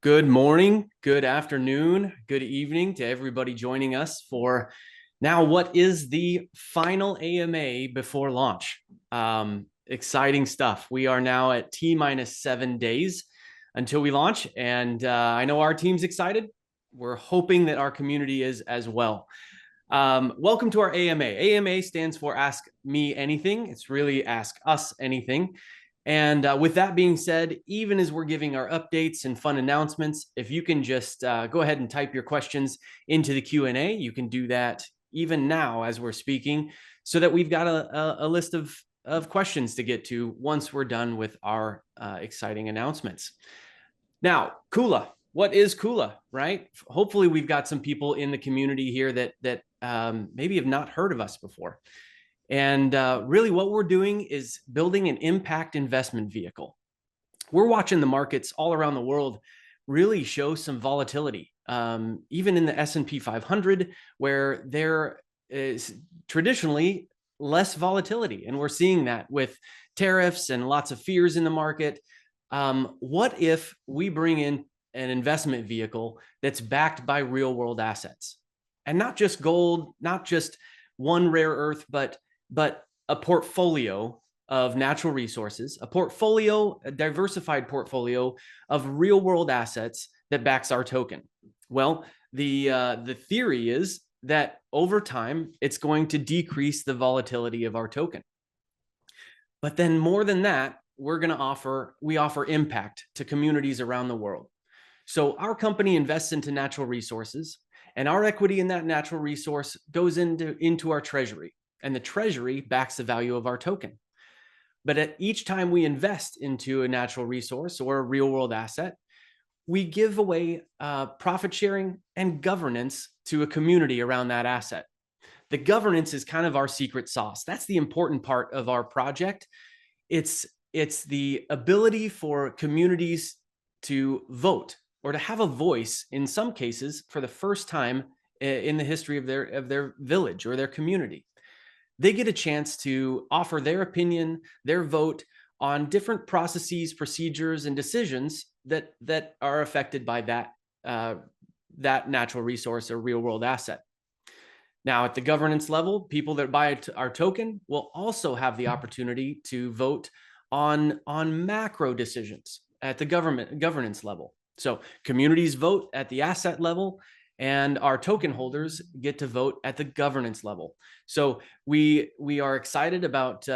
Good morning, good afternoon, good evening to everybody joining us for now what is the final AMA before launch. Exciting stuff. We are now at T-minus 7 days until we launch, and I know our team's excited. We're hoping that our community is as well. Welcome to our AMA. AMA stands for Ask Me Anything. It's really Ask Us Anything. And with that being said, even as we're giving our updates and fun announcements, if you can just go ahead and type your questions into the Q&A, you can do that even now as we're speaking, so that we've got a list of questions to get to once we're done with our exciting announcements. Now, Kula, what is Kula, right? Hopefully we've got some people in the community here that maybe have not heard of us before. And really what we're doing is building an impact investment vehicle. We're watching the markets all around the world really show some volatility, even in the S&P 500, where there is traditionally less volatility. And we're seeing that with tariffs and lots of fears in the market. What if we bring in an investment vehicle that's backed by real world assets? And not just gold, not just one rare earth, but a portfolio of natural resources, a diversified portfolio of real world assets that backs our token. Well, the theory is that over time, it's going to decrease the volatility of our token. But then more than that, we offer impact to communities around the world. So our company invests into natural resources, and our equity in that natural resource goes into our treasury. And the treasury backs the value of our token. But at each time we invest into a natural resource or a real world asset, we give away profit sharing and governance to a community around that asset. The governance is kind of our secret sauce. That's the important part of our project. It's the ability for communities to vote or to have a voice, in some cases, for the first time in the history of their village or their community. They get a chance to offer their opinion, their vote on different processes, procedures, and decisions that are affected by that natural resource or real world asset. Now, at the governance level, people that buy our token will also have the opportunity to vote on macro decisions at the governance level. So communities vote at the asset level, and our token holders get to vote at the governance level. So we are excited about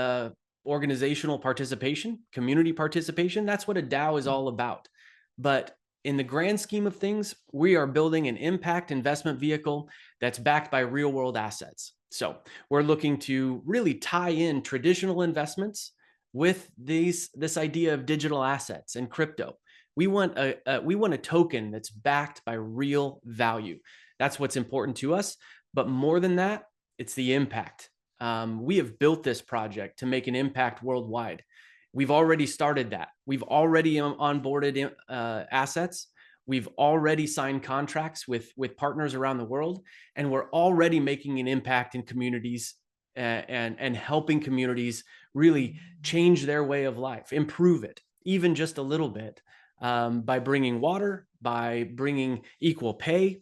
organizational participation, community participation. That's what a DAO is all about. But in the grand scheme of things, we are building an impact investment vehicle that's backed by real world assets. So we're looking to really tie in traditional investments with this idea of digital assets and crypto. We want a token that's backed by real value. That's what's important to us. But more than that, it's the impact. We have built this project to make an impact worldwide. We've already started that. We've already onboarded assets. We've already signed contracts with partners around the world, and we're already making an impact in communities and helping communities really change their way of life, improve it, even just a little bit. By bringing water, by bringing equal pay,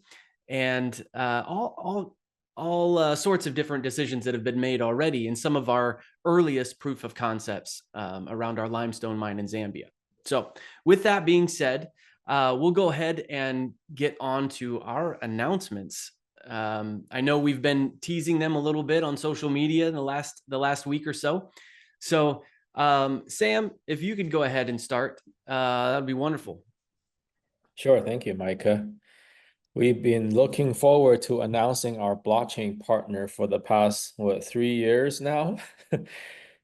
and all sorts of different decisions that have been made already in some of our earliest proof of concepts around our limestone mine in Zambia. So with that being said, we'll go ahead and get on to our announcements. I know we've been teasing them a little bit on social media in the last week or so. So Sam, if you could go ahead and start, that'd be wonderful. Sure. Thank you, Micah. We've been looking forward to announcing our blockchain partner for the past, 3 years now.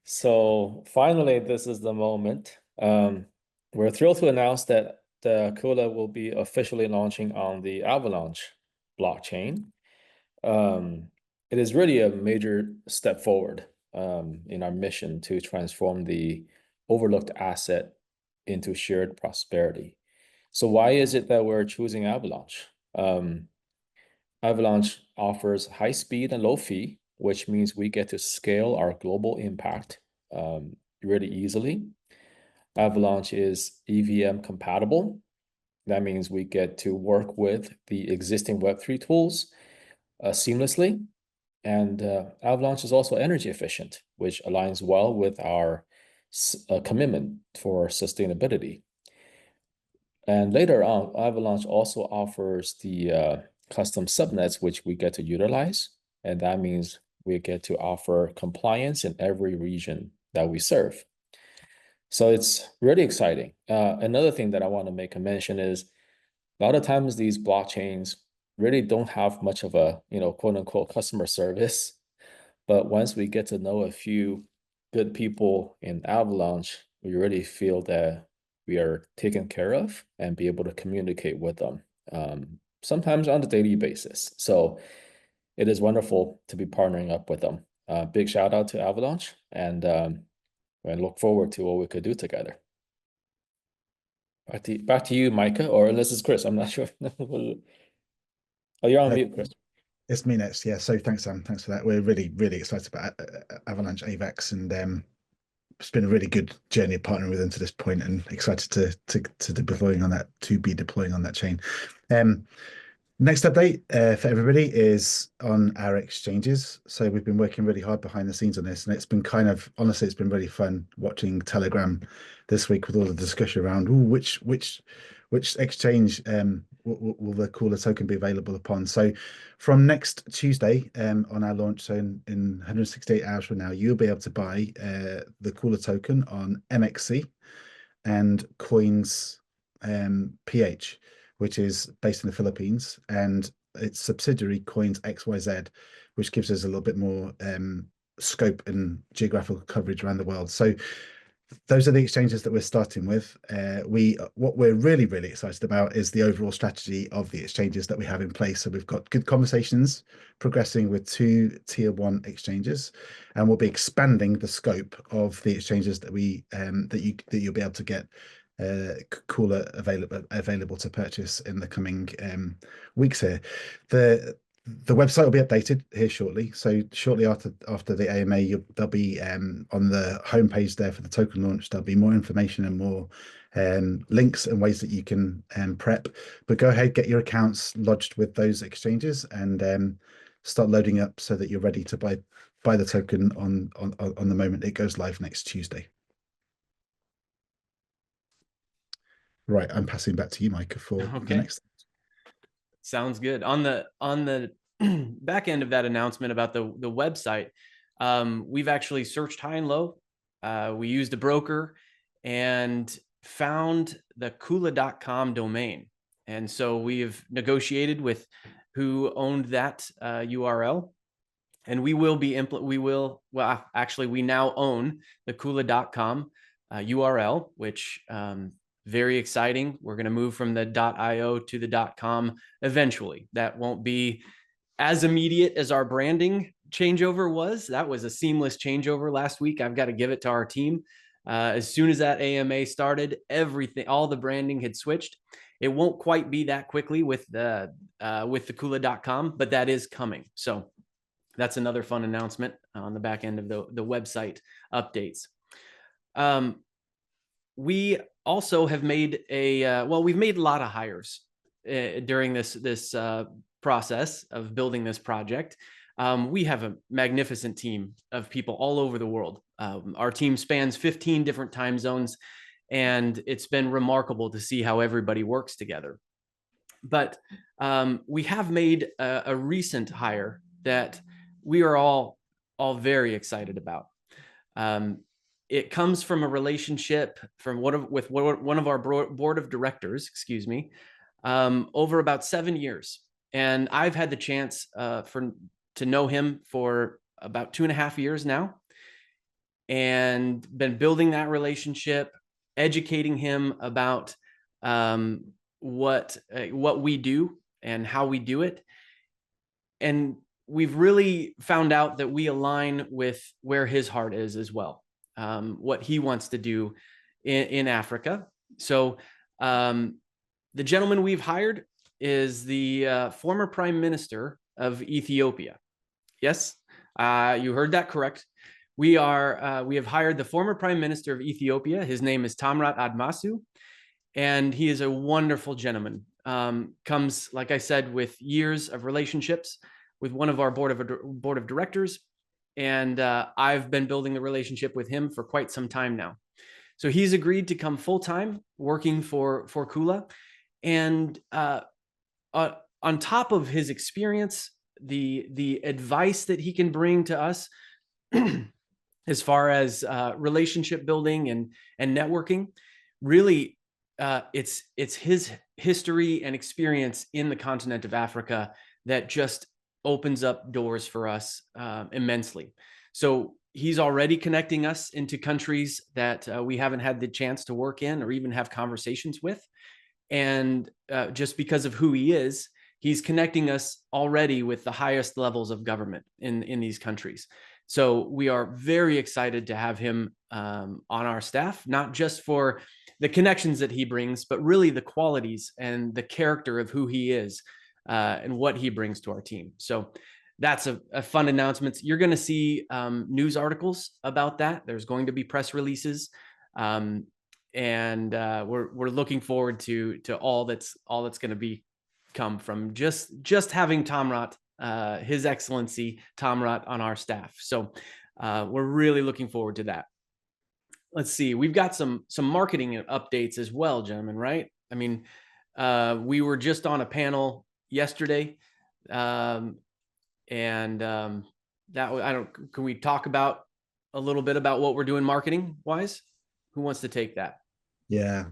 So finally, this is the moment. We're thrilled to announce that the Kula will be officially launching on the Avalanche blockchain. It is really a major step forward in our mission to transform the overlooked asset into shared prosperity. So why is it that we're choosing Avalanche? Avalanche offers high speed and low fee, which means we get to scale our global impact really easily. Avalanche is EVM compatible, That means we get to work with the existing Web3 tools seamlessly. And Avalanche is also energy efficient, which aligns well with our commitment for sustainability. And later on, Avalanche also offers the custom subnets, which we get to utilize. And that means we get to offer compliance in every region that we serve. So it's really exciting. Another thing that I want to make a mention is a lot of times these blockchains really don't have much of a, quote unquote customer service. But once we get to know a few good people in Avalanche, we really feel that we are taken care of and be able to communicate with them, sometimes on a daily basis. So it is wonderful to be partnering up with them. Big shout out to Avalanche, and I look forward to what we could do together. Back to you, Micah, or unless it's Chris, I'm not sure. Oh, you're on mute, Chris. It's me next. Yeah. So thanks, Sam. Thanks for that. We're really, really excited about Avalanche AVAX, and it's been a really good journey of partnering with them to this point, and excited to deploying on that, to be deploying on that chain. Next update for everybody is on our exchanges. So we've been working really hard behind the scenes on this, and it's been honestly, it's been really fun watching Telegram this week with all the discussion around which exchange will the Kula token be available upon. So from next Tuesday on our launch, so in 168 hours from now, you'll be able to buy the Kula token on MEXC and Coinsxyz, which is based in the Philippines, and its subsidiary Coinsxyz, which gives us a little bit more scope and geographical coverage around the world. So those are the exchanges that we're starting with. What we're really, really excited about is the overall strategy of the exchanges that we have in place. So we've got good conversations progressing with 2 tier 1 exchanges, and we'll be expanding the scope of the exchanges that you'll be able to get Kula available to purchase in the coming weeks here. The website will be updated here shortly. So shortly after the AMA, there'll be on the homepage there for the token launch, there'll be more information and more links and ways that you can prep. But go ahead, get your accounts lodged with those exchanges, and start loading up so that you're ready to buy the token on the moment it goes live next Tuesday. Right, I'm passing back to you, Micah, for the next. Sounds good. On the back end of that announcement about the website, we've actually searched high and low. We used a broker and found the Kula.com domain. And so we've negotiated with who owned that URL. And we now own the Kula.com URL, which very exciting. We're going to move from the .io to the .com eventually. That won't be as immediate as our branding changeover was. That was a seamless changeover last week. I've got to give it to our team. As soon as that AMA started, all the branding had switched. It won't quite be that quickly with the Kula.com, but that is coming. So that's another fun announcement on the back end of the website updates. We also have made we've made a lot of hires during this process of building this project. We have a magnificent team of people all over the world. Our team spans 15 different time zones, and it's been remarkable to see how everybody works together. But we have made a recent hire that we are all very excited about. It comes from a relationship with one of our board of directors, over about 7 years. And I've had the chance to know him for about 2.5 years now, and been building that relationship, educating him about what we do and how we do it. And we've really found out that we align with where his heart is as well. What he wants to do in Africa. So the gentleman we've hired is the former Prime Minister of Ethiopia. Yes, you heard that correct. We have hired the former Prime Minister of Ethiopia. His name is Tamrat Admassu, and he is a wonderful gentleman. Comes, like I said, with years of relationships with one of our board of directors, and I've been building the relationship with him for quite some time now. So he's agreed to come full time working for Kula, and on top of his experience, the advice that he can bring to us as far as relationship building and networking, really, it's his history and experience in the continent of Africa that just opens up doors for us immensely. So he's already connecting us into countries that we haven't had the chance to work in or even have conversations with. And just because of who he is, he's connecting us already with the highest levels of government in these countries. So we are very excited to have him on our staff, not just for the connections that he brings, but really the qualities and the character of who he is and what he brings to our team. So that's a fun announcement. You're going to see news articles about that. There's going to be press releases. And we're looking forward to all that's going to be come from just having Tamrat, His Excellency Tamrat, on our staff. So we're really looking forward to that. Let's see, we've got some marketing updates as well, gentlemen, right? I mean, we were just on a panel yesterday, and can we talk about a little bit about what we're doing marketing wise? Who wants to take that? Yeah,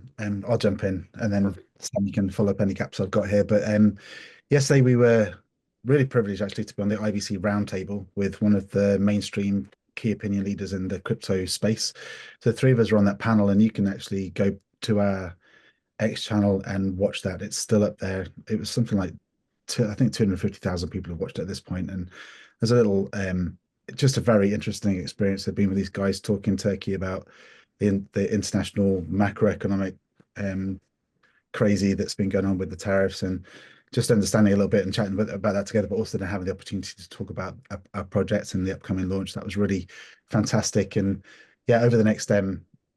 I'll jump in, and then Sam, you can follow up any gaps I've got here. But yesterday we were really privileged actually to be on the IBC roundtable with one of the mainstream key opinion leaders in the crypto space. So the three of us were on that panel, and you can actually go to our X channel and watch that. It's still up there. It was something like I think 250,000 people have watched it at this point, and there's a little just a very interesting experience of being with these guys talking Turkey about the international macroeconomic crazy that's been going on with the tariffs, and just understanding a little bit and chatting about that together, but also then having the opportunity to talk about our projects and the upcoming launch. That was really fantastic. And yeah, over the next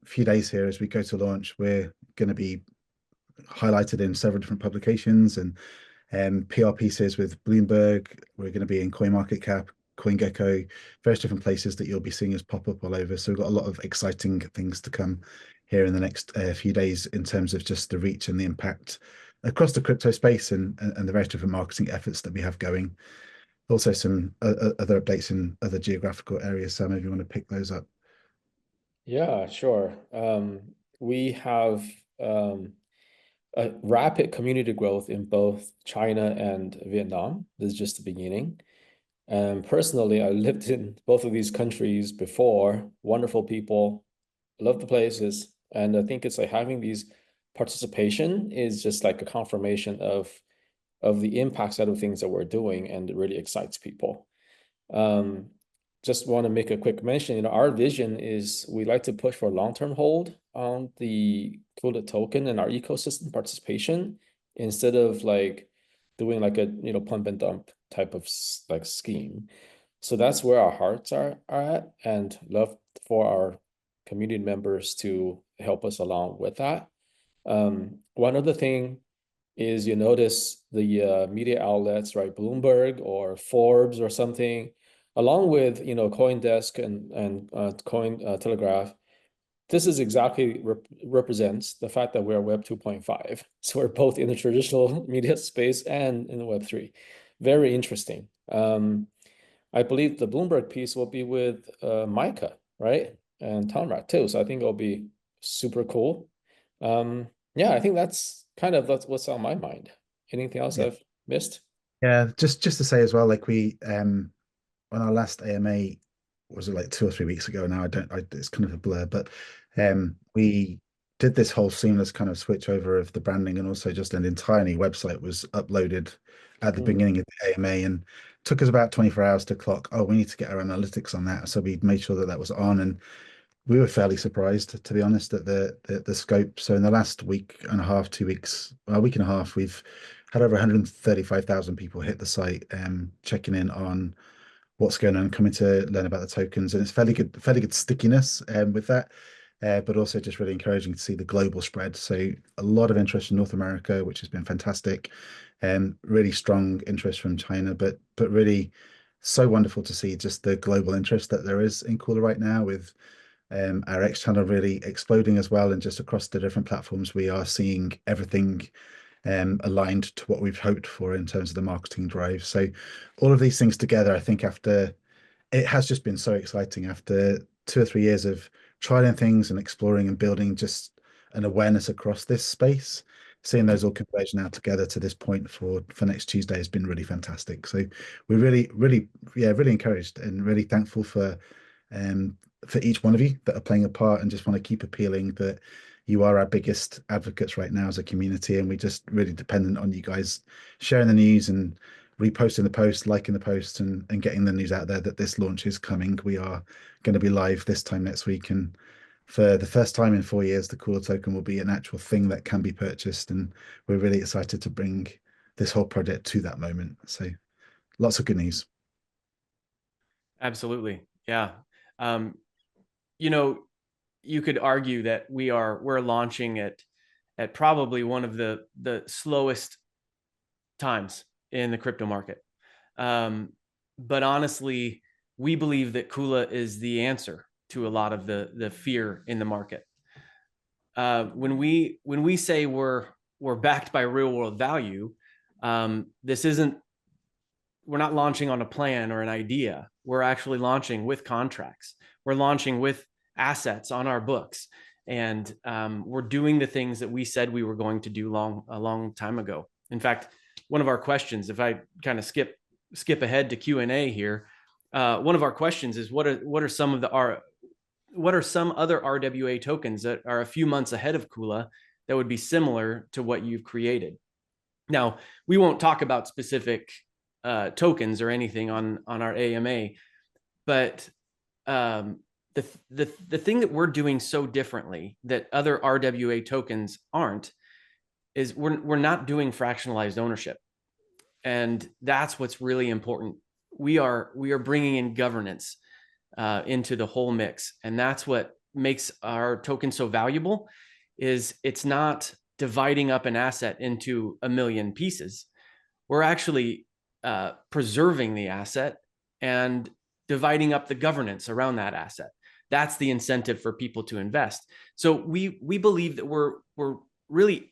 few days here, as we go to launch, we're going to be highlighted in several different publications and PR pieces with Bloomberg. We're going to be in CoinMarketCap, CoinGecko, various different places that you'll be seeing us pop up all over. So we've got a lot of exciting things to come here in the next few days in terms of just the reach and the impact across the crypto space and the various different marketing efforts that we have going. Also some other updates in other geographical areas. So maybe you want to pick those up. Yeah, sure. We have a rapid community growth in both China and Vietnam. This is just the beginning. And personally, I lived in both of these countries before. Wonderful people, love the places. And I think it's like having these participation is just like a confirmation of the impact side of things that we're doing, and it really excites people. Just want to make a quick mention, our vision is we like to push for long-term hold on the Kula token and our ecosystem participation, instead of like doing like a pump and dump type of like scheme. So that's where our hearts are at, and love for our community members to help us along with that. One other thing is, you notice the media outlets, right? Bloomberg or Forbes or something, along with CoinDesk and Cointelegraph. This is exactly represents the fact that we're Web 2.5. So we're both in the traditional media space and in the Web 3. Very interesting. I believe the Bloomberg piece will be with Micah, right? And Tamrat too. So I think it'll be super cool. Yeah, I think that's what's on my mind. Anything else I've missed? Yeah, just to say as well, like we on our last AMA, was it like 2 or 3 weeks ago now? It's kind of a blur, but we did this whole seamless kind of switch over of the branding, and also just an entire new website was uploaded at the beginning of the AMA, and took us about 24 hours to clock. Oh, we need to get our analytics on that. So we made sure that was on, and we were fairly surprised, to be honest, at the scope. So in the last week and a half, 2 weeks, a week and a half, we've had over 135,000 people hit the site, checking in on what's going on, coming to learn about the tokens, and it's fairly good stickiness with that. but also just really encouraging to see the global spread. So a lot of interest in North America, which has been fantastic, and really strong interest from China, but really so wonderful to see just the global interest that there is in Kula right now, with our X channel really exploding as well. And just across the different platforms, we are seeing everything aligned to what we've hoped for in terms of the marketing drive. So all of these things together, I think it has just been so exciting after 2 or 3 years of trialing things and exploring and building just an awareness across this space. Seeing those all converge now together to this point for next Tuesday has been really fantastic. So we're really encouraged and really thankful for each one of you that are playing a part, and just want to keep appealing that you are our biggest advocates right now as a community, and we just really dependent on you guys sharing the news and reposting the post, liking the post, and getting the news out there that this launch is coming. We are going to be live this time next week, and for the first time in 4 years, the Kula token will be an actual thing that can be purchased, and we're really excited to bring this whole project to that moment. So lots of good news. Absolutely. Yeah. You know, you could argue that we're launching at probably one of the slowest times in the crypto market. But honestly, we believe that Kula is the answer to a lot of the fear in the market. When we say we're backed by real world value, we're not launching on a plan or an idea. We're actually launching with contracts. We're launching with assets on our books, and we're doing the things that we said we were going to do a long time ago. In fact, one of our questions, if I kind of skip ahead to Q&A here, one of our questions is what are some other RWA tokens that are a few months ahead of Kula that would be similar to what you've created? Now, we won't talk about specific tokens or anything on our AMA, but the thing that we're doing so differently that other RWA tokens aren't is we're not doing fractionalized ownership, and that's what's really important. We are bringing in governance into the whole mix, and that's what makes our token so valuable. Is it's not dividing up an asset into a million pieces. We're actually preserving the asset and dividing up the governance around that asset. That's the incentive for people to invest. So we believe that we're really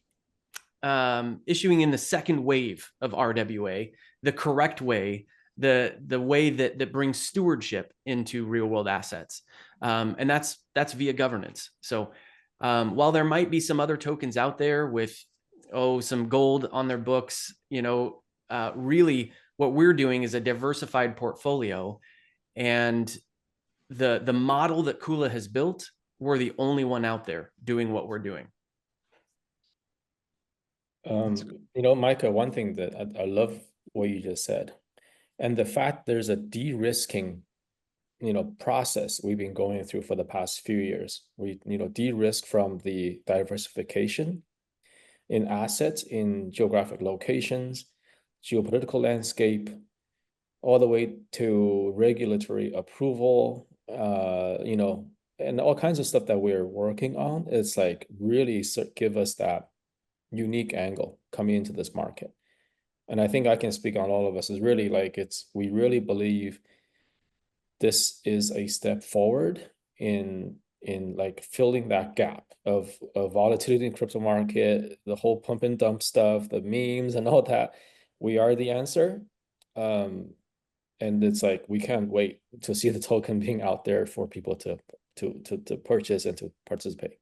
issuing in the second wave of RWA, the correct way, the way that brings stewardship into real world assets, and that's via governance. So while there might be some other tokens out there with some gold on their books, really what we're doing is a diversified portfolio, and the model that Kula has built, we're the only one out there doing what we're doing. Micah, one thing that I love what you just said, and the fact there's a de-risking, process we've been going through for the past few years. We, de-risk from the diversification in assets, in geographic locations, geopolitical landscape, all the way to regulatory approval, and all kinds of stuff that we're working on. It's like really give us that unique angle coming into this market. And I think I can speak on all of us, is really like we really believe this is a step forward in like filling that gap of volatility in crypto market, the whole pump and dump stuff, the memes and all that. We are the answer. And it's like we can't wait to see the token being out there for people to purchase and to participate.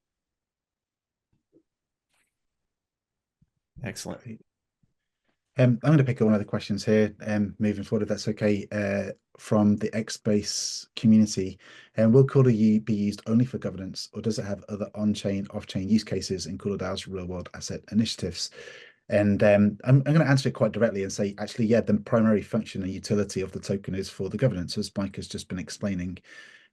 Excellent. I'm going to pick up one of the questions here, moving forward, if that's okay, from the X-Base community. And will Kula be used only for governance, or does it have other on-chain, off-chain use cases in Kula DAO's real-world asset initiatives? And I'm going to answer it quite directly and say, actually, yeah, the primary function and utility of the token is for the governance, as Mike has just been explaining.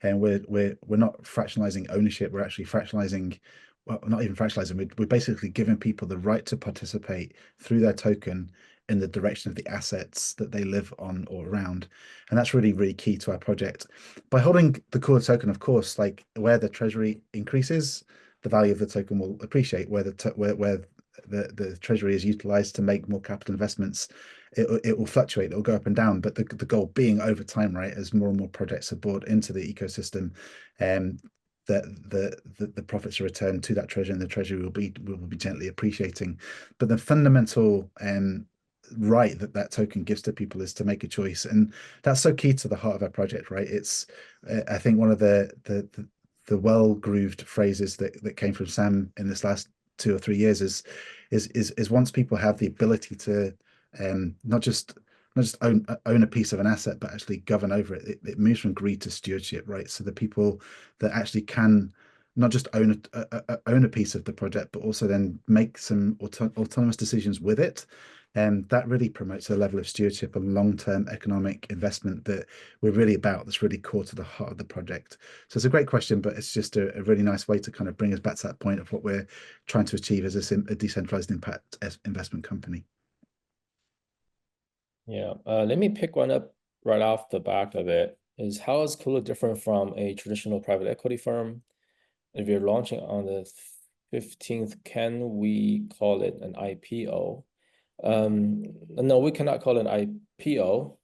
And we're not fractionalizing ownership. We're actually fractionalizing. Well, not even fractionalizing. We're basically giving people the right to participate through their token in the direction of the assets that they live on or around. And that's really, really key to our project. By holding the Kula token, of course, like where the treasury increases, the value of the token will appreciate. Where the treasury is utilized to make more capital investments, it will fluctuate, it'll go up and down. But the goal being over time, right, as more and more projects are brought into the ecosystem, the profits are returned to that treasury, and the treasury will be gently appreciating. But the fundamental right that token gives to people is to make a choice, and that's so key to the heart of our project, right? It's I think one of the well-grooved phrases that came from Sam in this last 2 or 3 years is once people have the ability to not just own a piece of an asset, but actually govern over it, it moves from greed to stewardship, right? So the people that actually can not just own a piece of the project, but also then make some autonomous decisions with it. And that really promotes a level of stewardship and long-term economic investment that we're really about, that's really core to the heart of the project. So it's a great question, but it's just a really nice way to kind of bring us back to that point of what we're trying to achieve as a decentralized impact investment company. Yeah, let me pick one up right off the back of it. Is how is Kula different from a traditional private equity firm? If you're launching on the 15th, can we call it an IPO? No, we cannot call it an IPO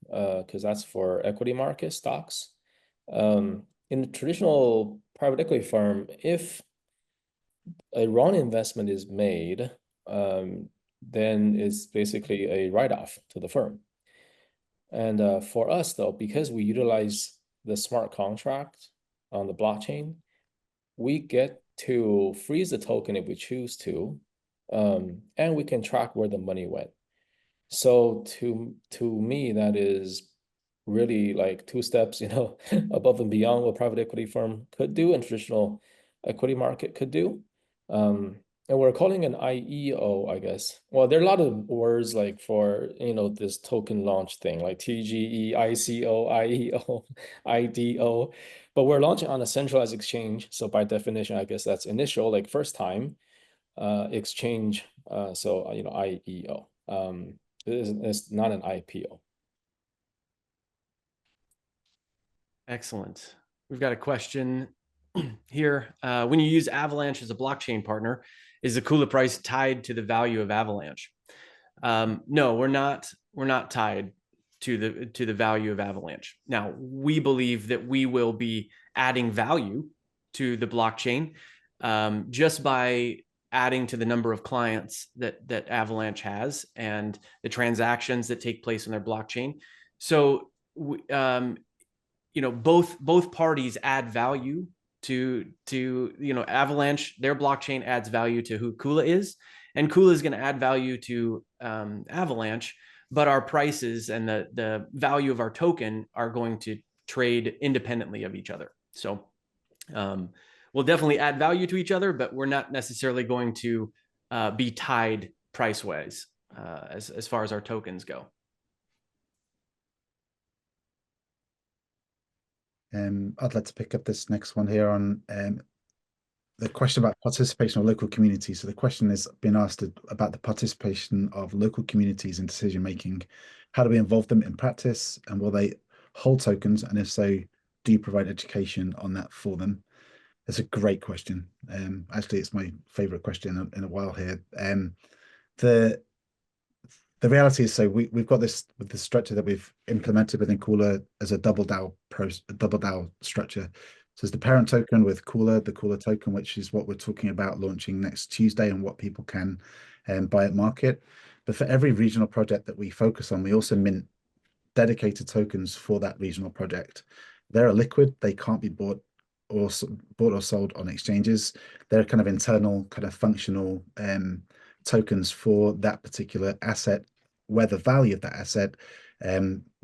because that's for equity market stocks. In a traditional private equity firm, if a wrong investment is made, then it's basically a write-off to the firm. And for us, though, because we utilize the smart contract on the blockchain, we get to freeze the token if we choose to, and we can track where the money went. So to me, that is really like 2 steps, above and beyond what private equity firm could do and traditional equity market could do. And we're calling an IEO, I guess. Well, there are a lot of words like for, this token launch thing, like TGE, ICO, IEO, IDO, but we're launching on a centralized exchange. So by definition, I guess that's initial, like first time exchange. So, IEO. It's not an IPO. Excellent. We've got a question here. When you use Avalanche as a blockchain partner, is the Kula price tied to the value of Avalanche? No, we're not tied to the value of Avalanche. Now, we believe that we will be adding value to the blockchain just by adding to the number of clients that Avalanche has and the transactions that take place on their blockchain. So both parties add value to Avalanche. Their blockchain adds value to who Kula is, and Kula is going to add value to Avalanche, but our prices and the value of our token are going to trade independently of each other. So we'll definitely add value to each other, but we're not necessarily going to be tied price-wise as far as our tokens go. I'd like to pick up this next one here on the question about participation of local communities. So the question has been asked about the participation of local communities in decision making. How do we involve them in practice, and will they hold tokens? And if so, do you provide education on that for them? That's a great question. Actually, it's my favorite question in a while here. The reality is, so we've got this with the structure that we've implemented within Kula as a double DAO structure. So it's the parent token with Kula, the Kula token, which is what we're talking about launching next Tuesday and what people can buy at market. But for every regional project that we focus on, we also mint dedicated tokens for that regional project. They're liquid; they can't be bought or sold on exchanges. They're kind of internal, kind of functional tokens for that particular asset, where the value of that asset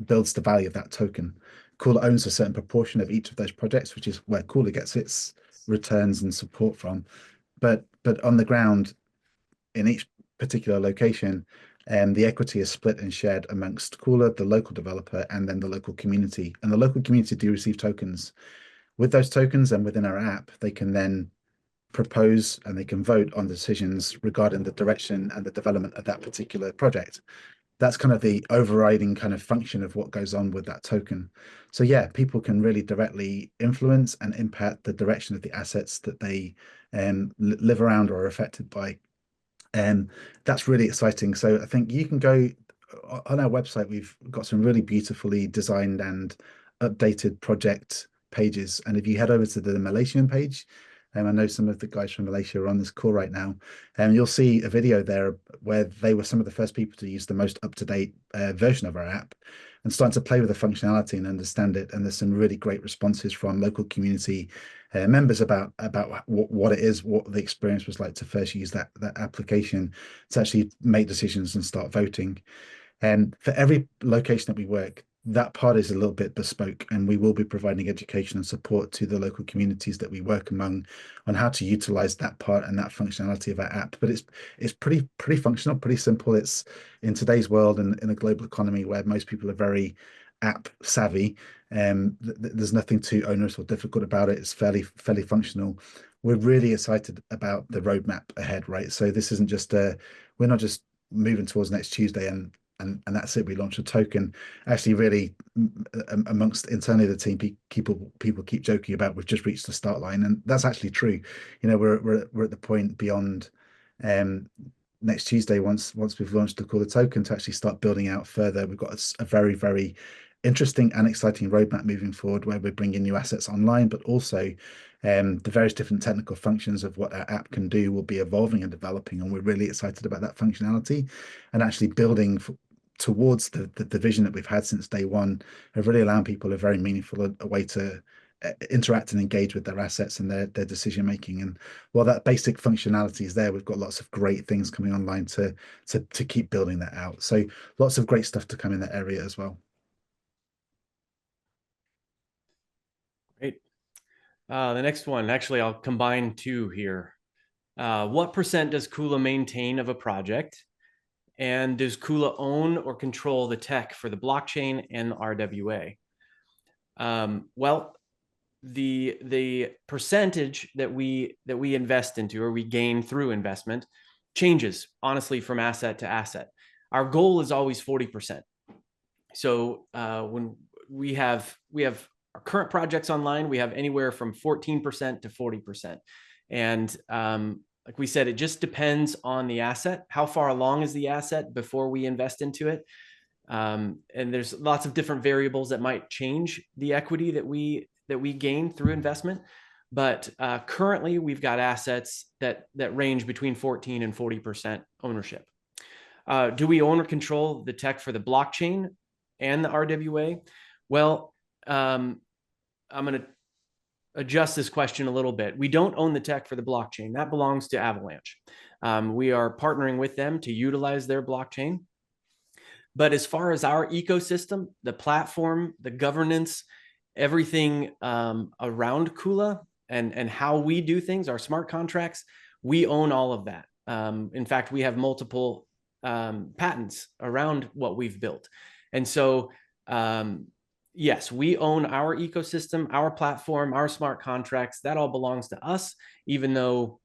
builds the value of that token. Kula owns a certain proportion of each of those projects, which is where Kula gets its returns and support from. But on the ground, in each particular location, the equity is split and shared amongst Kula, the local developer, and then the local community. And the local community do receive tokens. With those tokens and within our app, they can then propose and they can vote on decisions regarding the direction and the development of that particular project. that's kind of the overriding kind of function of what goes on with that token. So yeah, people can really directly influence and impact the direction of the assets that they live around or are affected by. And that's really exciting. So I think you can go on our website. We've got some really beautifully designed and updated project pages. And if you head over to the Malaysian page, I know some of the guys from Malaysia are on this call right now, and you'll see a video there where they were some of the first people to use the most up-to-date version of our app and starting to play with the functionality and understand it. And there's some really great responses from local community members about what it is, what the experience was like to first use that application to actually make decisions and start voting. And for every location that we work, that part is a little bit bespoke, and we will be providing education and support to the local communities that we work among on how to utilize that part and that functionality of our app. But it's pretty functional, pretty simple. It's in today's world and in a global economy where most people are very app savvy. There's nothing too onerous or difficult about it. It's fairly functional. We're really excited about the roadmap ahead, right? So this isn't just we're not just moving towards next Tuesday and that's it. We launch a token. Actually, really, amongst internally the team, people keep joking about we've just reached the start line, and that's actually true. You know, we're at the point beyond next Tuesday, once we've launched the Kula token, to actually start building out further. We've got a very interesting and exciting roadmap moving forward, where we're bringing new assets online, but also the various different technical functions of what our app can do will be evolving and developing, and we're really excited about that functionality and actually building towards the vision that we've had since day one of really allowing people a very meaningful a way to interact and engage with their assets and their decision making. And while that basic functionality is there, we've got lots of great things coming online to keep building that out. So lots of great stuff to come in that area as well. Great. The next one, actually, I'll combine two here. What % does Kula maintain of a project? And does Kula own or control the tech for the blockchain and RWA? Well, the percentage that we invest into or we gain through investment changes honestly from asset to asset. Our goal is always 40%. So when we have our current projects online, we have anywhere from 14% to 40%. And like we said, it just depends on the asset. How far along is the asset before we invest into it? And there's lots of different variables that might change the equity that we gain through investment. But currently, we've got assets that range between 14 and 40% ownership. Do we own or control the tech for the blockchain and the RWA? Well, I'm going to adjust this question a little bit. We don't own the tech for the blockchain. That belongs to Avalanche. We are partnering with them to utilize their blockchain. But as far as our ecosystem, the platform, the governance, everything around Kula and how we do things, our smart contracts, we own all of that. In fact, we have multiple patents around what we've built. And so, yes, we own our ecosystem, our platform, our smart contracts. That all belongs to us, even though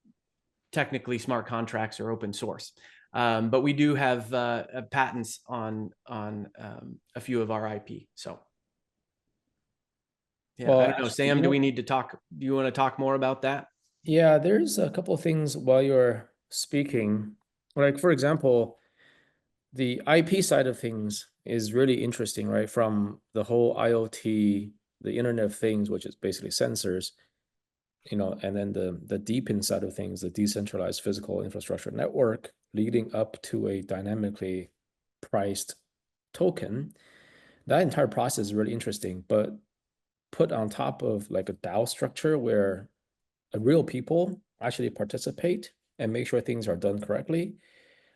technically smart contracts are open source. But we do have patents on a few of our IP. So, yeah, well, I don't know, Sam, do we need to talk? Do you want to talk more about that? Yeah, there's a couple of things while you're speaking. Like, for example, the IP side of things is really interesting, right? From the whole IoT, the Internet of Things, which is basically sensors, you know, and then the deep inside of things, the decentralized physical infrastructure network, leading up to a dynamically priced token. That entire process is really interesting, but put on top of like a DAO structure where real people actually participate and make sure things are done correctly,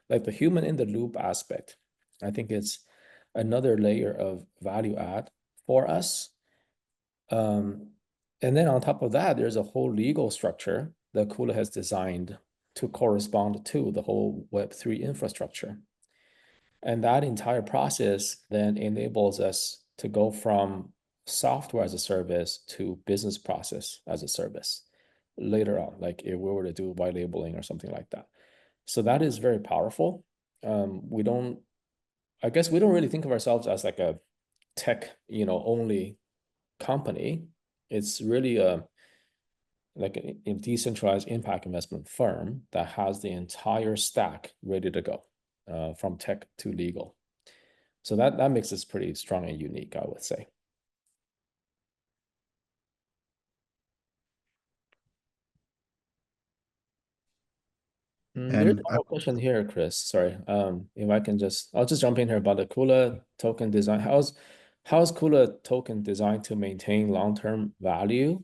like the human in the loop aspect, I think it's another layer of value add for us. And then on top of that, there's a whole legal structure that Kula has designed to correspond to the whole Web3 infrastructure. And that entire process then enables us to go from software as a service to business process as a service later on, like if we were to do white labeling or something like that. So that is very powerful. We don't I guess we don't really think of ourselves as like a tech, only company. It's really like a decentralized impact investment firm that has the entire stack ready to go, from tech to legal. So that makes us pretty strong and unique, I would say. There's one question here, Chris. Sorry. If I can I'll just jump in here about the Kula token design. How's Kula token designed to maintain long-term value?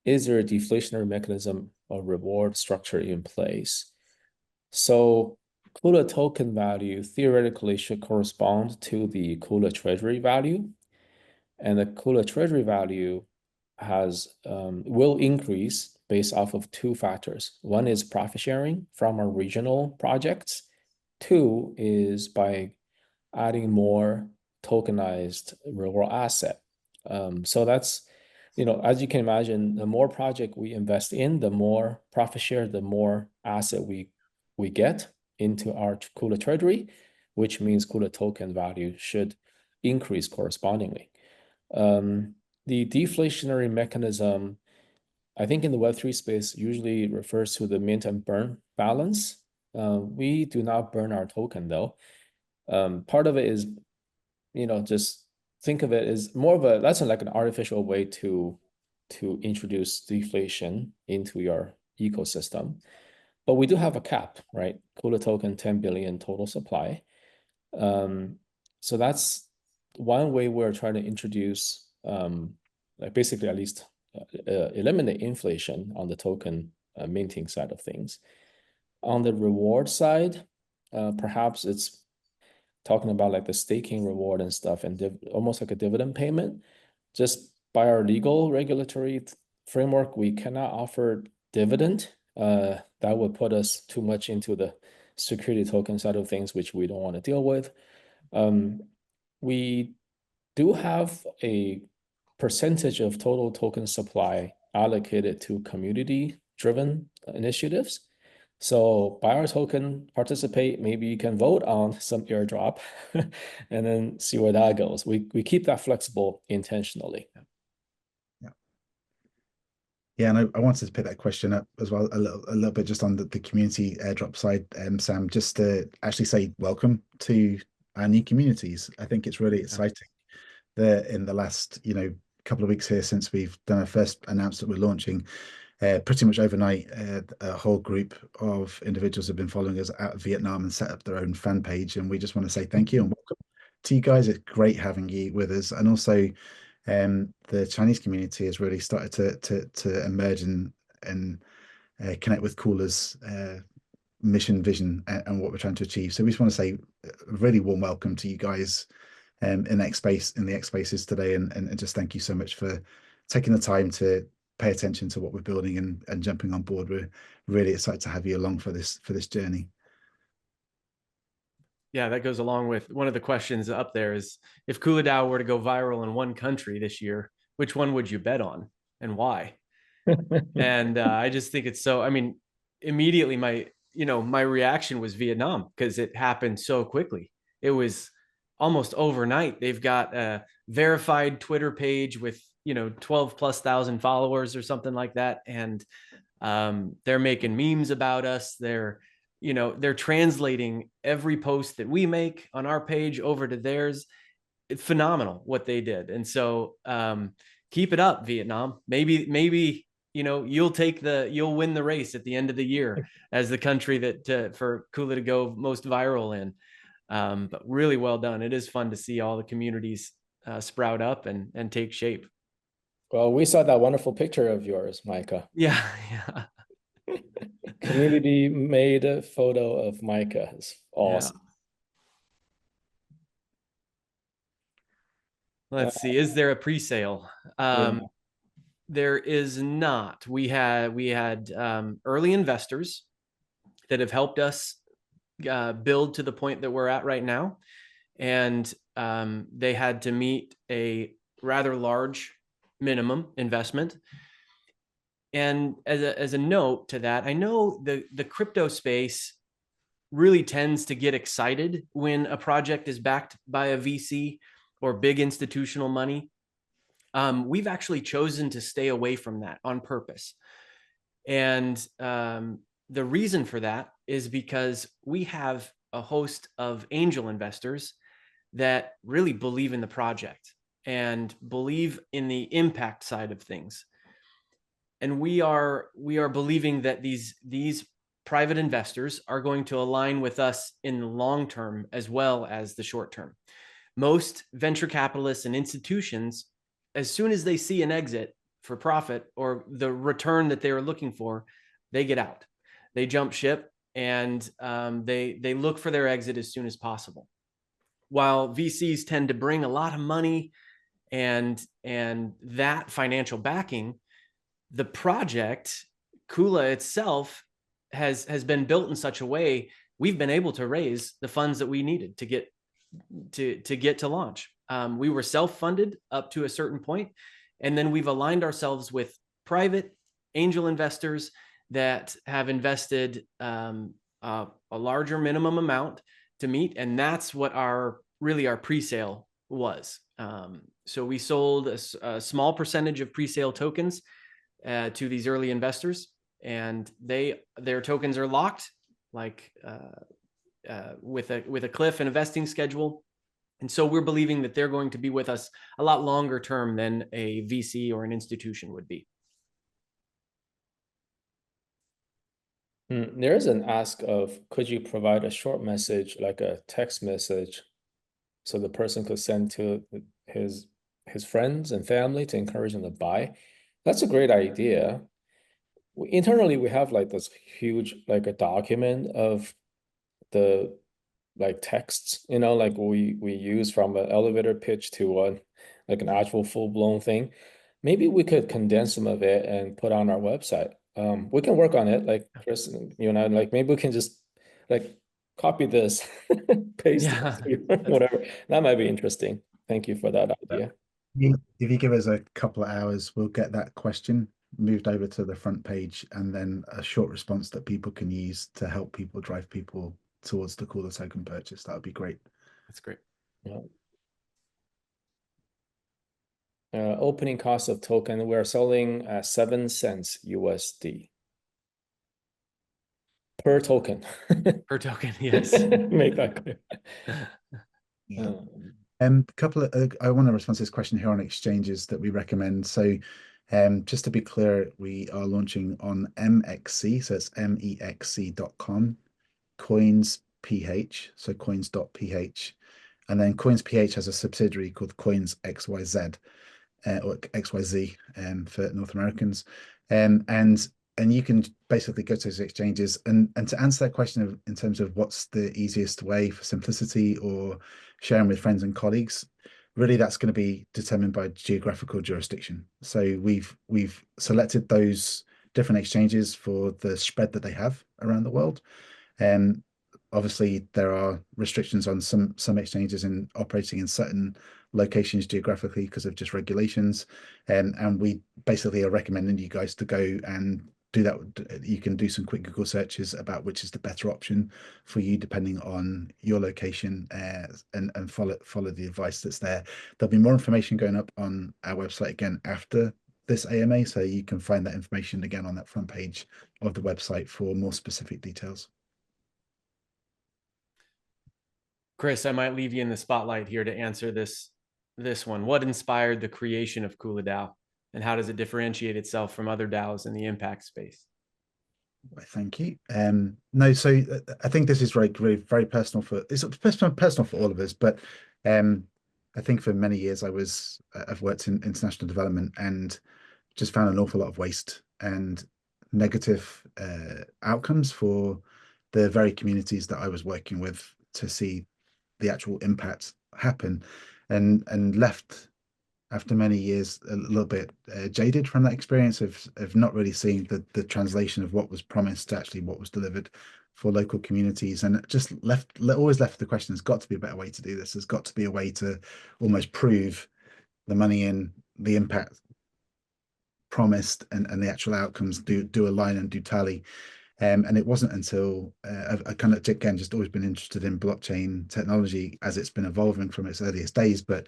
Is there a deflationary mechanism or reward structure in place? So Kula token value theoretically should correspond to the Kula treasury value. And the Kula treasury value will increase based off of two factors. One is profit sharing from our regional projects. Two is by adding more tokenized real world asset. So that's, as you can imagine, the more project we invest in, the more profit share, the more asset we get into our Kula treasury, which means Kula token value should increase correspondingly. The deflationary mechanism, I think in the Web3 space, usually refers to the mint and burn balance. We do not burn our token though. Part of it is, just think of it as more of that's like an artificial way to introduce deflation into your ecosystem. But we do have a cap, right? Kula token 10 billion total supply. So that's one way we're trying to introduce, like basically at least eliminate inflation on the token minting side of things. On the reward side, perhaps it's talking about like the staking reward and stuff, and almost like a dividend payment. Just by our legal regulatory framework, we cannot offer dividend. That would put us too much into the security token side of things, which we don't want to deal with. We do have a percentage of total token supply allocated to community-driven initiatives. So buy our token, participate, maybe you can vote on some airdrop and then see where that goes. We keep that flexible intentionally. Yeah, and I wanted to pick that question up as well a little bit just on the community airdrop side, Sam, just to actually say welcome to our new communities. I think it's really exciting that in the last couple of weeks here since we've done our first announcement we're launching, pretty much overnight, a whole group of individuals have been following us out of Vietnam and set up their own fan page, and we just want to say thank you and welcome to you guys. It's great having you with us, and also the Chinese community has really started to emerge and connect with Kula's mission, vision, and what we're trying to achieve. So we just want to say a really warm welcome to you guys in the X Spaces today, and just thank you so much for taking the time to pay attention to what we're building and jumping on board. We're really excited to have you along for this journey. Yeah, that goes along with one of the questions up there is, if Kula DAO were to go viral in one country this year, which one would you bet on and why? And I just think it's so, immediately my reaction was Vietnam, because it happened so quickly. It was almost overnight. They've got a verified Twitter page with 12,000+ followers or something like that, and they're making memes about us. They're translating every post that we make on our page over to theirs. It's phenomenal what they did. And so keep it up, Vietnam. Maybe you'll win the race at the end of the year as the country that for Kula to go most viral in. But really well done. It is fun to see all the communities sprout up and take shape. Well, we saw that wonderful picture of yours, Micah. Yeah. Community made a photo of Micah. It's awesome. Yeah. Let's see. Is there a pre-sale? There is not. We had early investors that have helped us build to the point that we're at right now, and they had to meet a rather large minimum investment. And as a note to that, I know the crypto space really tends to get excited when a project is backed by a VC or big institutional money. We've actually chosen to stay away from that on purpose. And the reason for that is because we have a host of angel investors that really believe in the project and believe in the impact side of things. And we are believing that these private investors are going to align with us in the long term as well as the short term. Most venture capitalists and institutions, as soon as they see an exit for profit or the return that they are looking for, they get out. They jump ship, and they look for their exit as soon as possible. While VCs tend to bring a lot of money and that financial backing, the project, Kula itself, has been built in such a way we've been able to raise the funds that we needed to get to launch. We were self-funded up to a certain point, and then we've aligned ourselves with private angel investors that have invested a larger minimum amount to meet, and that's what our pre-sale was. So we sold a small percentage of pre-sale tokens to these early investors, and their tokens are locked, like with a cliff and a vesting schedule. And so we're believing that they're going to be with us a lot longer term than a VC or an institution would be. There is an ask of, could you provide a short message, like a text message, so the person could send to his friends and family to encourage them to buy? That's a great idea. Internally, we have like this huge, like a document of the like texts, you know, like we use from an elevator pitch to like an actual full-blown thing. Maybe we could condense some of it and put on our website. We can work on it, like Chris, you know, like maybe we can just like copy this, paste it, whatever. That might be interesting. Thank you for that idea. If you give us a couple of hours, we'll get that question moved over to the front page, and then a short response that people can use to help people drive people towards the Kula token purchase. That would be great. That's great. Yeah. Opening cost of token, we're selling 7 cents USD per token. Per token, yes. Make that clear. Yeah. Couple of I want to respond to this question here on exchanges that we recommend. So just to be clear, we are launching on MEXC, so it's MEXC.com, Coinsph, so coins.ph, and then Coinsph has a subsidiary called Coinsxyz, or XYZ for North Americans, and you can basically go to those exchanges, and to answer that question in terms of what's the easiest way for simplicity or sharing with friends and colleagues, really that's going to be determined by geographical jurisdiction. So we've selected those different exchanges for the spread that they have around the world. And obviously there are restrictions on some exchanges in operating in certain locations geographically because of just regulations. And we basically are recommending you guys to go and do that. You can do some quick Google searches about which is the better option for you depending on your location, and follow the advice that's there. There'll be more information going up on our website again after this AMA, so you can find that information again on that front page of the website for more specific details. Chris, I might leave you in the spotlight here to answer this one. What inspired the creation of Kula DAO, and how does it differentiate itself from other DAOs in the impact space? Thank you. No, so I think this is very personal it's personal for all of us, but I think for many years I've worked in international development and just found an awful lot of waste and negative outcomes for the very communities that I was working with to see the actual impact happen, and left after many years a little bit jaded from that experience of not really seeing the translation of what was promised to actually what was delivered for local communities, and it just always left the question, there's got to be a better way to do this. There's got to be a way to almost prove the money in the impact promised and the actual outcomes do align and do tally. And it wasn't until I kind of, again, just always been interested in blockchain technology as it's been evolving from its earliest days. But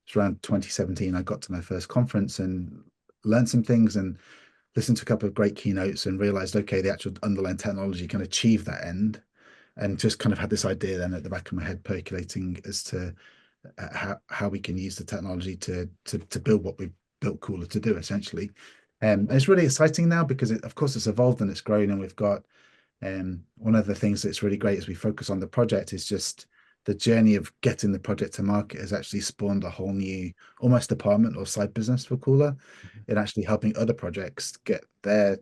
it's around 2017, I got to my first conference and learned some things and listened to a couple of great keynotes and realized, okay, the actual underlying technology can achieve that end. And just kind of had this idea then at the back of my head percolating as to how we can use the technology to build what we've built Kula to do, essentially. And it's really exciting now because of course it's evolved and it's grown, and we've got one of the things that's really great as we focus on the project is just the journey of getting the project to market has actually spawned a whole new almost department or side business for Kula in actually helping other projects get their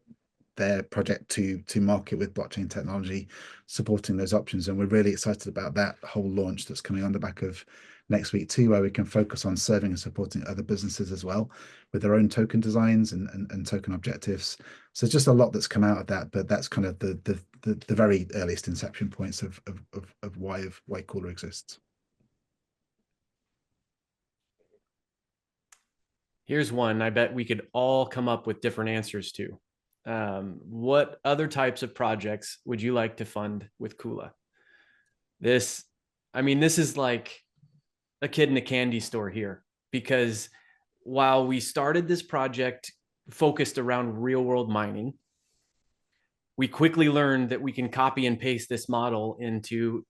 project to market with blockchain technology, supporting those options. And we're really excited about that whole launch that's coming on the back of next week too, where we can focus on serving and supporting other businesses as well with their own token designs and token objectives. So just a lot that's come out of that, but that's kind of the very earliest inception points of why Kula exists. Here's one I bet we could all come up with different answers to. What other types of projects would you like to fund with Kula? This is like a kid in a candy store here, because while we started this project focused around real world mining, we quickly learned that we can copy and paste this model into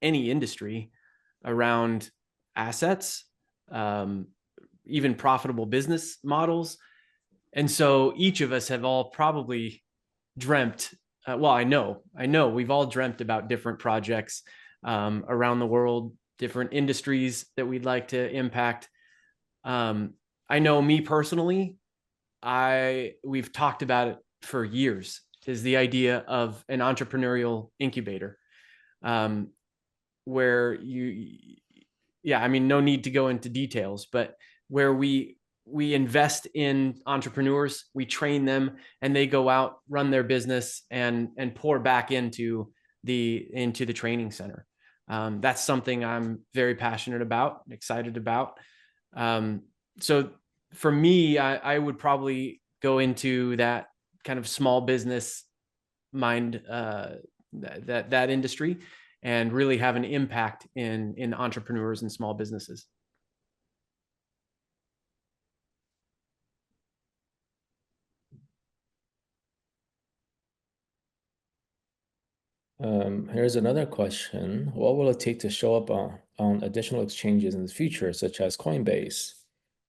any industry around assets, even profitable business models. And so each of us have all probably dreamt, I know we've all dreamt about different projects around the world, different industries that we'd like to impact. I know me personally, we've talked about it for years, is the idea of an entrepreneurial incubator, where no need to go into details, but where we invest in entrepreneurs, we train them, and they go out, run their business, and pour back into the training center. That's something I'm very passionate about, excited about. So for me, I would probably go into that kind of small business mind, that industry, and really have an impact in entrepreneurs and small businesses. Here's another question. What will it take to show up on additional exchanges in the future, such as Coinbase?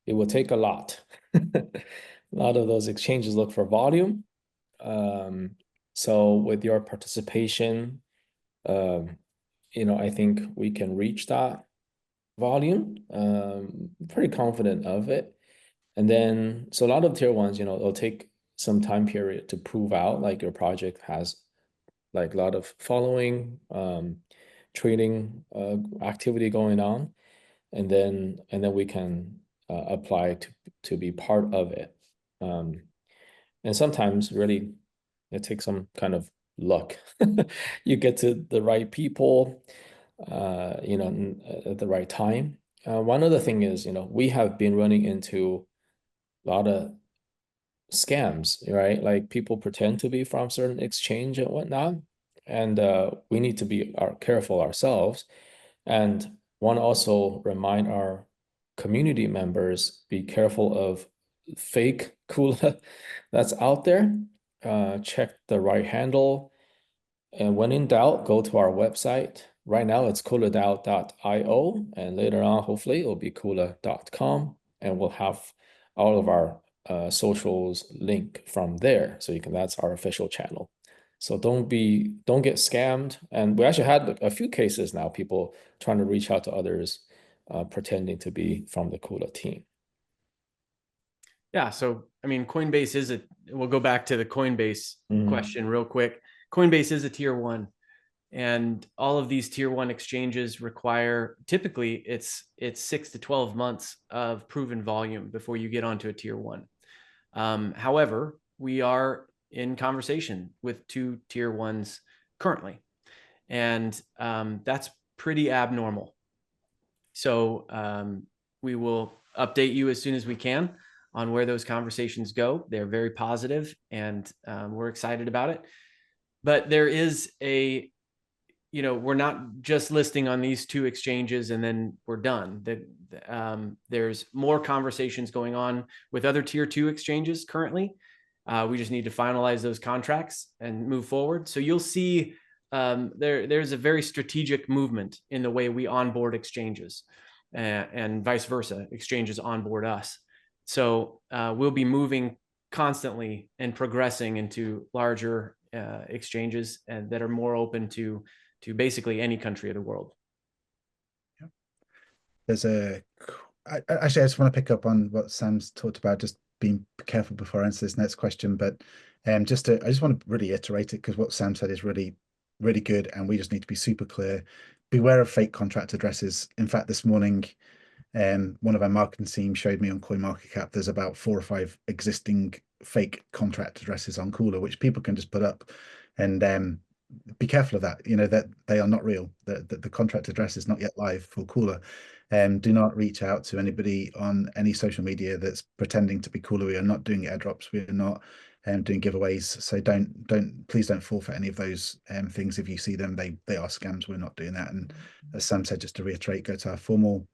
It will take a lot. A lot of those exchanges look for volume. So with your participation, I think we can reach that volume. Pretty confident of it. And then, so a lot of tier ones, it'll take some time period to prove out like your project has like a lot of following, trading activity going on, and then we can apply to be part of it. And sometimes really it takes some kind of luck. You get to the right people, at the right time. One other thing is, we have been running into a lot of scams, right? Like people pretend to be from certain exchange and whatnot, and we need to be careful ourselves. And want to also remind our community members, be careful of fake Kula that's out there. Check the right handle, and when in doubt, go to our website. Right now it's kuladao.io, and later on hopefully it'll be kula.com, and we'll have all of our socials link from there, so that's our official channel. So don't get scammed. And we actually had a few cases now, people trying to reach out to others, pretending to be from the Kula team. Yeah, so Coinbase we'll go back to the Coinbase question real quick. Coinbase is a tier one, and all of these tier one exchanges require, typically it's 6 to 12 months of proven volume before you get onto a tier one. However, we are in conversation with 2 tier ones currently, and that's pretty abnormal. So we will update you as soon as we can on where those conversations go. They're very positive, and we're excited about it. but there is a, we're not just listing on these 2 exchanges and then we're done. There's more conversations going on with other tier 2 exchanges currently. We just need to finalize those contracts and move forward. So you'll see there's a very strategic movement in the way we onboard exchanges, and vice versa, exchanges onboard us. So we'll be moving constantly and progressing into larger exchanges and that are more open to basically any country of the world. There's actually, I just want to pick up on what Sam's talked about, just being careful before I answer this next question, but I just want to reiterate it, because what Sam said is really, really good, and we just need to be super clear. Beware of fake contract addresses. In fact, this morning, one of our marketing team showed me on CoinMarketCap, there's about 4 or 5 existing fake contract addresses on Kula, which people can just put up, and be careful of that. That they are not real. The contract address is not yet live for Kula. Do not reach out to anybody on any social media that's pretending to be Kula. We are not doing airdrops. We are not doing giveaways. So please don't fall for any of those things. If you see them, they are scams. We're not doing that. And as Sam said, just to reiterate, go to our formal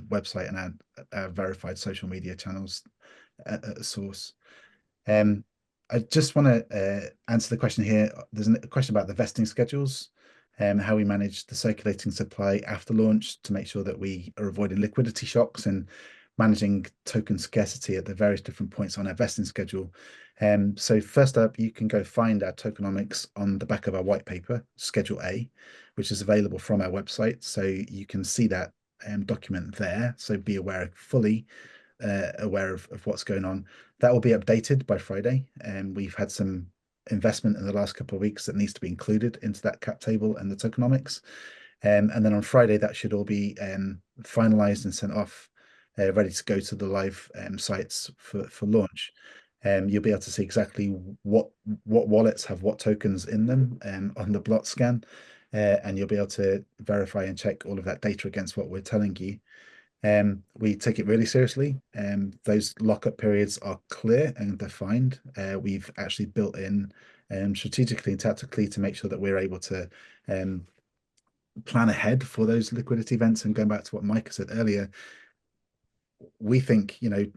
website and our verified social media channels at source. I just want to answer the question here. There's a question about the vesting schedules and how we manage the circulating supply after launch to make sure that we are avoiding liquidity shocks and managing token scarcity at the various different points on our vesting schedule. So first up, you can go find our tokenomics on the back of our white paper, Schedule A, which is available from our website. So you can see that document there. So be fully aware of what's going on. That will be updated by Friday, and we've had some investment in the last couple of weeks that needs to be included into that cap table and the tokenomics. And then on Friday, that should all be finalized and sent off, ready to go to the live sites for launch. You'll be able to see exactly what wallets have what tokens in them on the blot scan, and you'll be able to verify and check all of that data against what we're telling you. We take it really seriously. Those lockup periods are clear and defined. We've actually built in strategically and tactically to make sure that we're able to plan ahead for those liquidity events. And going back to what Micah said earlier, we think, we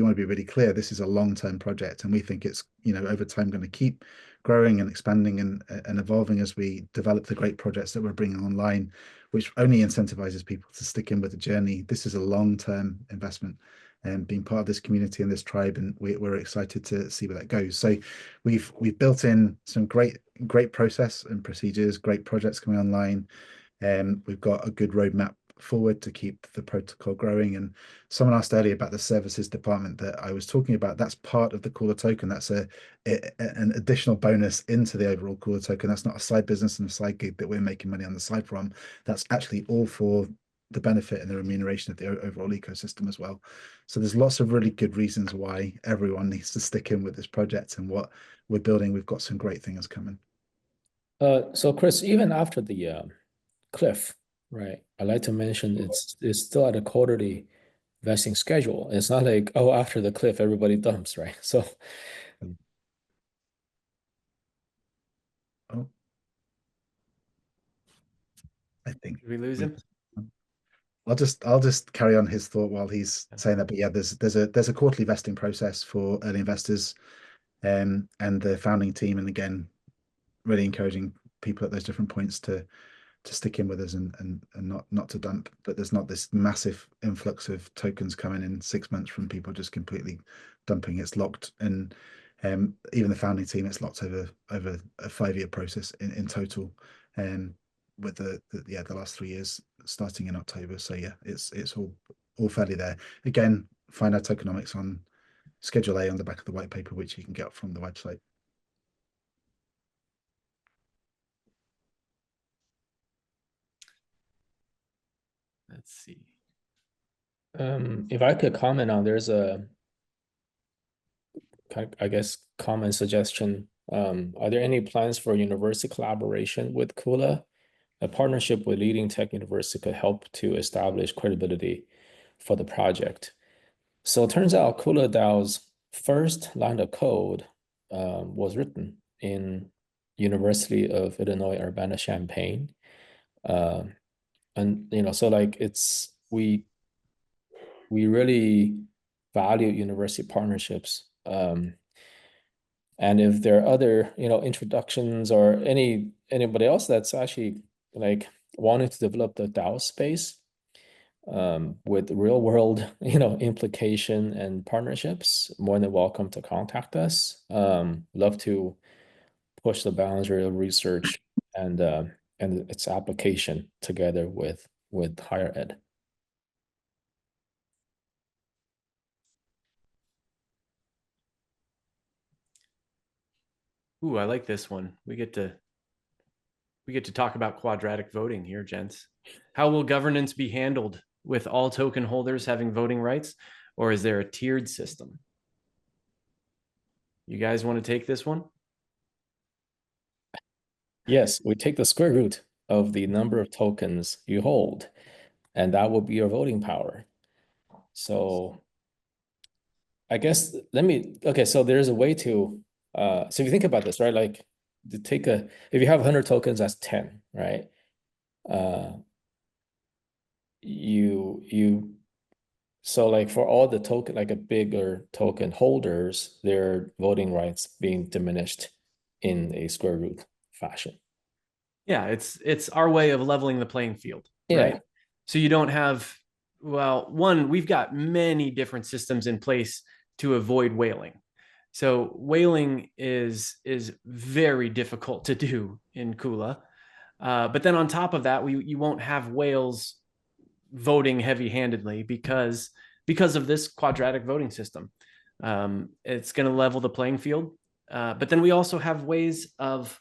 want to be really clear. This is a long-term project, and we think it's, over time going to keep growing and expanding and evolving as we develop the great projects that we're bringing online, which only incentivizes people to stick in with the journey. This is a long-term investment and being part of this community and this tribe, and we're excited to see where that goes. So we've built in some great process and procedures, great projects coming online. We've got a good roadmap forward to keep the protocol growing. And someone asked earlier about the services department that I was talking about. That's part of the Kula token. That's an additional bonus into the overall Kula token. That's not a side business and a side gig that we're making money on the side from. That's actually all for the benefit and the remuneration of the overall ecosystem as well. So there's lots of really good reasons why everyone needs to stick in with this project and what we're building. We've got some great things coming. So Chris, even after the cliff, right? I'd like to mention it's still at a quarterly vesting schedule. It's not like, oh, after the cliff, everybody dumps, right? So I think Did we lose him? I'll just carry on his thought while he's saying that. But yeah, there's a quarterly vesting process for early investors and the founding team, and again, really encouraging people at those different points to stick in with us and not to dump. But there's not this massive influx of tokens coming in 6 months from people just completely dumping. It's locked, and even the founding team, it's locked over a 5-year process in total, with the last 3 years starting in October. So yeah, it's all fairly there. Again, find our tokenomics on Schedule A on the back of the white paper, which you can get from the website. Let's see. if I could comment on, there's a I guess common suggestion. Are there any plans for university collaboration with Kula? A partnership with leading tech university could help to establish credibility for the project. So it turns out Kula DAO's first line of code was written in University of Illinois Urbana-Champaign. And so like we really value university partnerships. And if there are other introductions or anybody else that's actually like wanting to develop the DAO space with real world implication and partnerships, more than welcome to contact us. Love to push the boundary of research and its application together with higher ed. Ooh, I like this one. We get to talk about quadratic voting here, gents. How will governance be handled with all token holders having voting rights, or is there a tiered system? You guys want to take this one? Yes, we take the square root of the number of tokens you hold, and that will be your voting power. So I guess okay, so there's a way to, so if you think about this, right, like to take if you have 100 tokens, that's 10, right? So like for all the token, like a bigger token holders, their voting rights being diminished in a square root fashion. Yeah, it's our way of leveling the playing field, right? Yeah. So you don't have, well, one, we've got many different systems in place to avoid whaling. So whaling is very difficult to do in Kula. But then on top of that, you won't have whales voting heavy-handedly because of this quadratic voting system. It's going to level the playing field. But then we also have ways of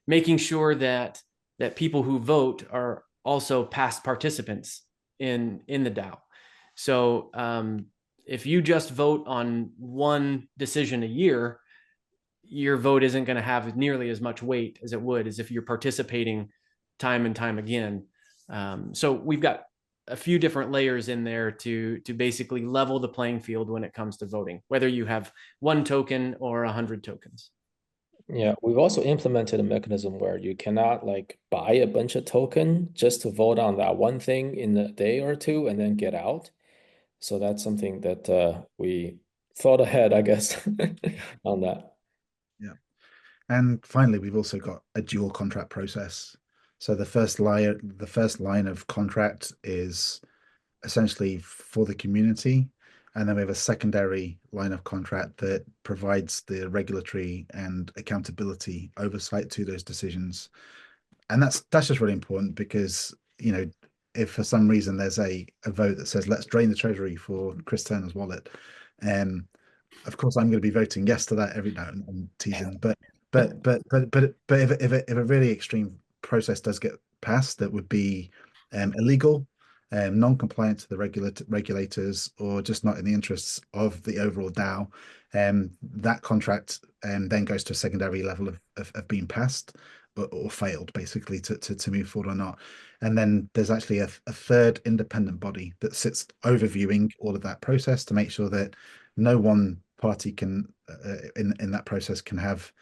making sure that people who vote are also past participants in the DAO. So if you just vote on one decision a year, your vote isn't going to have nearly as much weight as it would as if you're participating time and time again. So we've got a few different layers in there to basically level the playing field when it comes to voting, whether you have 1 token or 100 tokens. Yeah, we've also implemented a mechanism where you cannot like buy a bunch of token just to vote on that one thing in a day or two and then get out. So that's something that we thought ahead, I guess, on that. Yeah. And finally, we've also got a dual contract process. So the first line of contract is essentially for the community. And then we have a secondary line of contract that provides the regulatory and accountability oversight to those decisions. And that's just really important because, if for some reason there's a vote that says, let's drain the treasury for Chris Turner's wallet, of course I'm going to be voting yes to that every now and teasing. But if a really extreme process does get passed that would be illegal, non-compliant to the regulators, or just not in the interests of the overall DAO, that contract then goes to a secondary level of being passed or failed, basically, to move forward or not. And then there's actually a third independent body that sits overviewing all of that process to make sure that no one party can in that process can have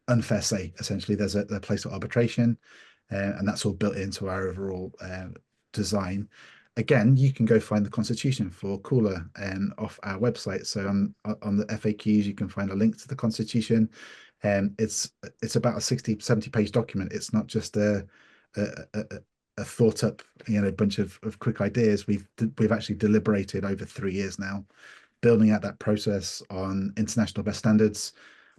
unfair say. Essentially, there's a place of arbitration, and that's all built into our overall design. Again, you can go find the constitution for Kula off our website. So on the FAQs, you can find a link to the constitution. It's about a 60-70 page document. It's not just a thought up bunch of quick ideas. We've actually deliberated over 3 years now, building out that process on international best standards,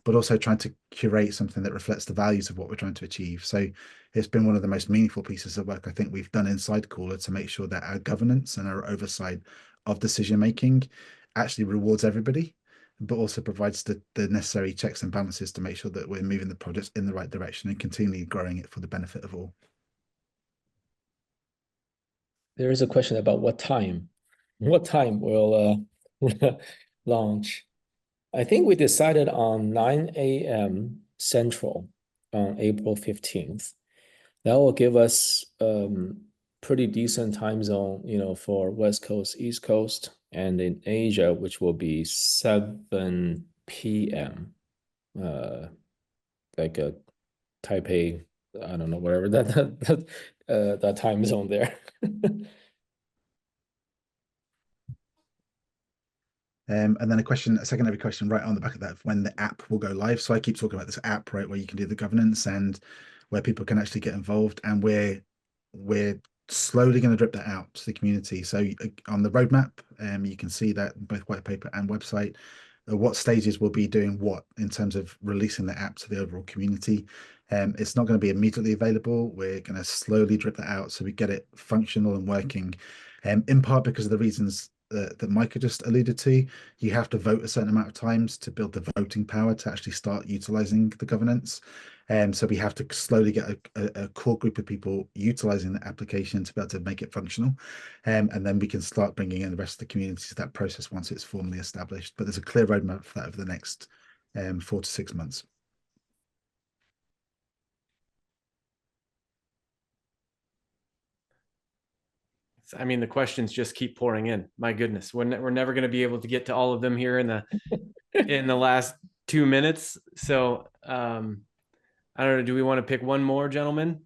but also trying to curate something that reflects the values of what we're trying to achieve. So it's been one of the most meaningful pieces of work I think we've done inside Kula to make sure that our governance and our oversight of decision making actually rewards everybody, but also provides the necessary checks and balances to make sure that we're moving the project in the right direction and continually growing it for the benefit of all. There is a question about what time we'll launch. I think we decided on 9 a.m. Central on April 15th. That will give us pretty decent time zone, for West Coast, East Coast, and in Asia, which will be 7 p.m. like a Taipei, I don't know, whatever that time zone there. And then a secondary question right on the back of that, when the app will go live. So I keep talking about this app, right, where you can do the governance and where people can actually get involved, and we're slowly going to drip that out to the community. So on the roadmap, you can see that in both white paper and website, what stages we'll be doing what in terms of releasing the app to the overall community. It's not going to be immediately available. We're going to slowly drip that out so we get it functional and working. In part because of the reasons that Micah just alluded to. You have to vote a certain amount of times to build the voting power to actually start utilizing the governance. So we have to slowly get a core group of people utilizing the application to be able to make it functional. And then we can start bringing in the rest of the community to that process once it's formally established. But there's a clear roadmap for that over the next 4 to 6 months. I mean, the questions just keep pouring in. My goodness, we're never going to be able to get to all of them here in the last 2 minutes. So I don't know. Do we want to pick one more, gentlemen?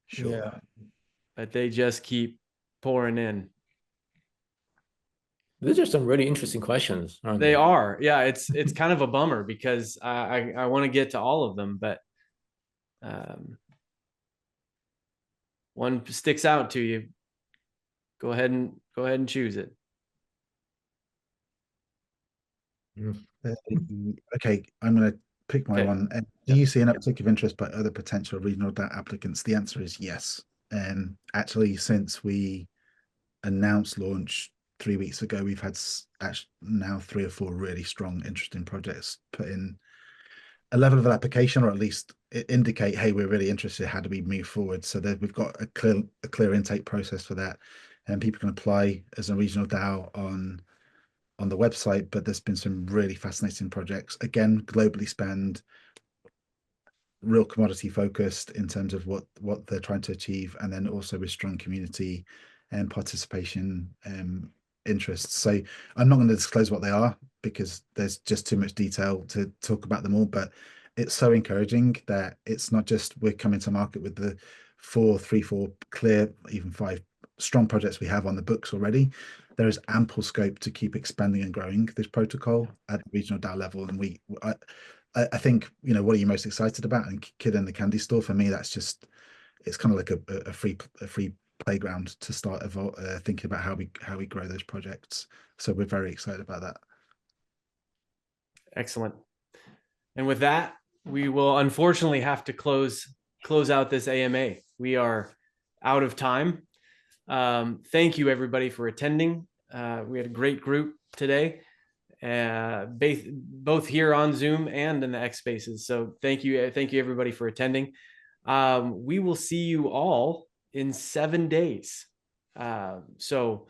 Sure. Yeah. But they just keep pouring in. These are some really interesting questions, aren't They they? are. Yeah, it's kind of a bummer because I want to get to all of them, but one sticks out to you. Go ahead and choose it. Okay, I'm going to pick my Okay. one. Do you see an uptick of interest by other potential regional DAT applicants? The answer is yes. Actually, since we announced launch 3 weeks ago, we've had actually now 3 or 4 really strong, interesting projects put in a level of application, or at least indicate, hey, we're really interested. How do we move forward? So that we've got a clear intake process for that, and people can apply as a regional DAO on the website. But there's been some really fascinating projects, again, globally spanned, real commodity focused in terms of what they're trying to achieve, and then also with strong community and participation interests. So I'm not going to disclose what they are because there's just too much detail to talk about them all, but it's so encouraging that it's not just we're coming to market with the 4 clear, even 5 strong projects we have on the books already. There is ample scope to keep expanding and growing this protocol at the regional DAO level. And I think, what are you most excited about? And Kid in the Candy Store, for me, that's just, it's kind of like a free playground to start thinking about how we grow those projects. So we're very excited about that. Excellent. And with that, we will unfortunately have to close out this AMA. We are out of time. Thank you everybody for attending. We had a great group today, both here on Zoom and in the X Spaces. So thank you everybody for attending. We will see you all in 7 days. So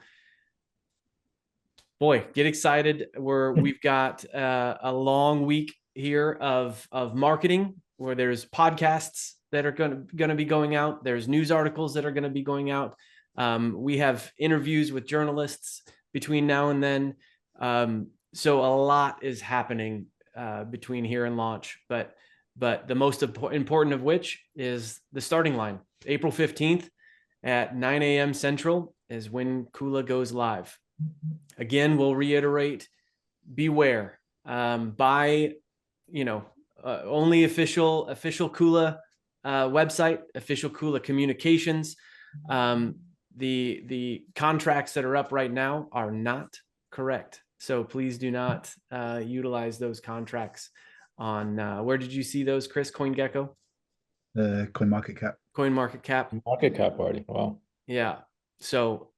boy, get excited. We've got a long week here of marketing, where there's podcasts that are going to be going out. There's news articles that are going to be going out. We have interviews with journalists between now and then. So a lot is happening between here and launch, but the most important of which is the starting line. April 15th at 9 a.m. Central is when Kula goes live. Again, we'll reiterate, beware. Buy, only official Kula website, official Kula communications. The contracts that are up right now are not correct. So please do not utilize those contracts on, where did you see those, Chris? CoinGecko? CoinMarketCap. CoinMarketCap. Market cap already. Wow. Yeah. So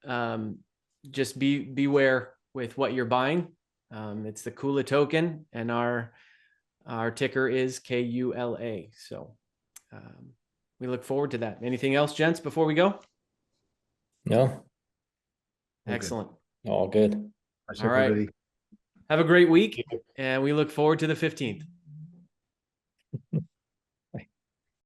just beware with what you're buying. It's the Kula token, and our ticker is KULA. So we look forward to that. Anything else, gents, before we go? No. Excellent. All good. All right. Have a great week, and we look forward to the 15th.